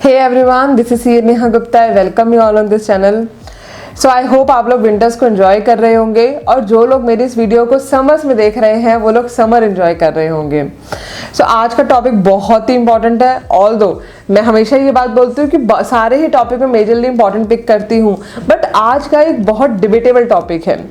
Hey everyone, this is Neha Gupta. I welcome you all on this channel. So I hope आप लोग winters को enjoy कर रहे होंगे और जो लोग मेरी इस वीडियो को समर्स में देख रहे हैं वो लोग समर एंजॉय कर रहे होंगे। सो आज का टॉपिक बहुत ही इंपॉर्टेंट है। ऑल्दो मैं हमेशा ये बात बोलती हूँ कि सारे ही टॉपिक में मेजरली इंपॉर्टेंट पिक करती हूँ, बट आज का एक बहुत डिबेटेबल टॉपिक है।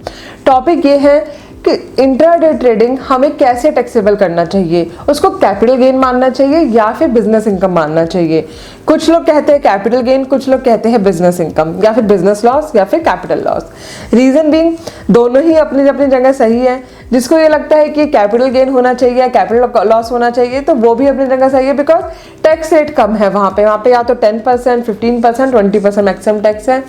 टॉपिक ये है कि इंट्राडे ट्रेडिंग हमें कैसे टैक्सेबल करना चाहिए, उसको कैपिटल गेन मानना चाहिए या फिर बिजनेस इनकम मानना चाहिए। कुछ लोग कहते हैं कैपिटल गेन, कुछ लोग कहते हैं बिजनेस इनकम या फिर बिजनेस लॉस या फिर कैपिटल लॉस। रीजन बीइंग दोनों ही अपनी अपनी जगह सही है। जिसको ये लगता है कि कैपिटल गेन होना चाहिए या कैपिटल लॉस होना चाहिए तो वो भी अपनी जगह सही है, बिकॉज टैक्स रेट कम है वहाँ पे या तो 10%, 15%, 20% मैक्सिमम टैक्स है।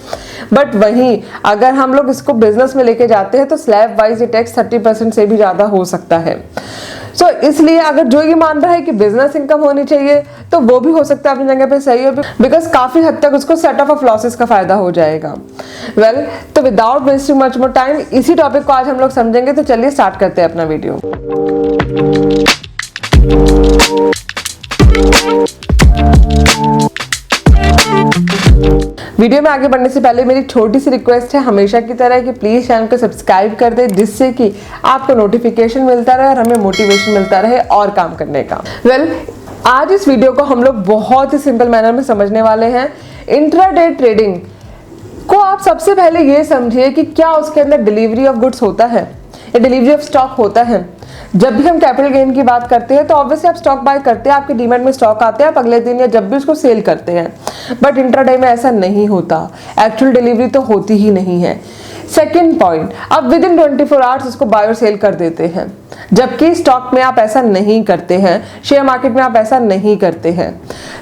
बट वहीं अगर हम लोग इसको बिजनेस में लेके जाते हैं तो स्लैब वाइज ये टैक्स 30% से भी ज़्यादा हो सकता है। सो इसलिए अगर जो ये मान रहा है कि बिजनेस इनकम होनी चाहिए तो वो भी हो सकता है अपनी जगह पे सही है, बिकॉज काफ़ी हद तक उसको सेट ऑफ लॉसेस का फायदा हो जाएगा। वेल, तो without wasting much more time इसी टॉपिक को आज हम लोग समझेंगे। तो चलिए स्टार्ट करते हैं अपना वीडियो। वीडियो में आगे बढ़ने से पहले मेरी छोटी सी रिक्वेस्ट है हमेशा की तरह कि प्लीज चैनल को सब्सक्राइब कर दे, जिससे कि आपको नोटिफिकेशन मिलता रहे और हमें मोटिवेशन मिलता रहे और काम करने का। आज इस वीडियो को हम लोग बहुत ही सिंपल मैनर में समझने वाले हैं। इंट्राडे ट्रेडिंग को आप सबसे पहले ये समझिए कि क्या उसके अंदर डिलीवरी ऑफ गुड्स होता है या डिलीवरी ऑफ स्टॉक होता है। जब भी हम कैपिटल गेन की बात करते हैं तो ऑब्वियसली आप स्टॉक बाय करते हैं, आपके डीमैट में स्टॉक आते हैं, आप अगले दिन या जब भी उसको सेल करते हैं। बट इंट्राडे में ऐसा नहीं होता, एक्चुअल डिलीवरी तो होती ही नहीं है। सेकेंड पॉइंट, आप विद इन 24 आवर्स उसको बाय और सेल कर देते हैं, जबकि स्टॉक में आप ऐसा नहीं करते हैं, शेयर मार्केट में आप ऐसा नहीं करते हैं।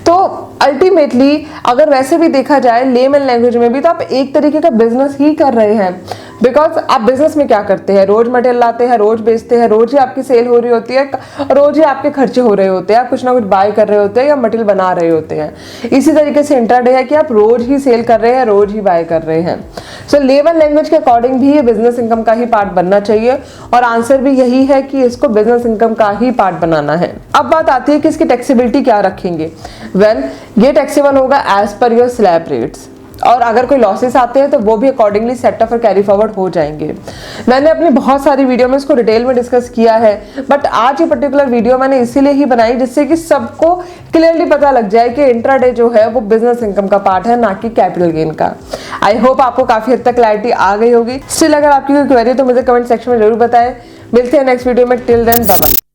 तो अल्टीमेटली अगर वैसे भी देखा जाए लेमन लैंग्वेज में भी तो आप एक तरीके का बिजनेस ही कर रहे हैं। बिकॉज आप बिजनेस में क्या करते हैं, रोज मटेरियल लाते हैं, रोज बेचते हैं, रोज ही आपकी सेल हो रही होती है, रोज ही आपके खर्चे हो रहे होते हैं, आप कुछ ना कुछ बाय कर रहे होते हैं या मटेरियल बना रहे होते हैं। इसी तरीके से इंट्राडे है कि आप रोज ही सेल कर रहे हैं, रोज ही बाय कर रहे हैं। सो लेमन लैंग्वेज के अकॉर्डिंग भी ये बिजनेस इनकम का ही पार्ट बनना चाहिए और आंसर भी यही है कि इसको बिजनेस इनकम का ही पार्ट बनाना है। अब बात आती है कि इसकी टैक्सेबिलिटी क्या रखेंगे। वेल, ये टैक्सेबल होगा as per your slab rates, और अगर कोई लॉसेस आते हैं तो वो भी अकॉर्डिंगली सेट ऑफ और कैरी फॉरवर्ड हो जाएंगे। मैंने अपनी बहुत सारी वीडियो में इसको डिटेल में डिस्कस किया है, बट आज ये पर्टिकुलर वीडियो मैंने इसीलिए ही बनाई जिससे कि सबको क्लियरली पता लग जाए कि इंट्राडे जो है वो बिजनेस इनकम का पार्ट है, ना कि कैपिटल गेन का। आई होप आपको काफी हद तक क्लैरिटी आ गई होगी। स्टिल अगर आपकी कोई क्वेरी तो मुझे कमेंट सेक्शन में जरूर बताएं। मिलते हैं नेक्स्ट वीडियो में। Till then bye bye.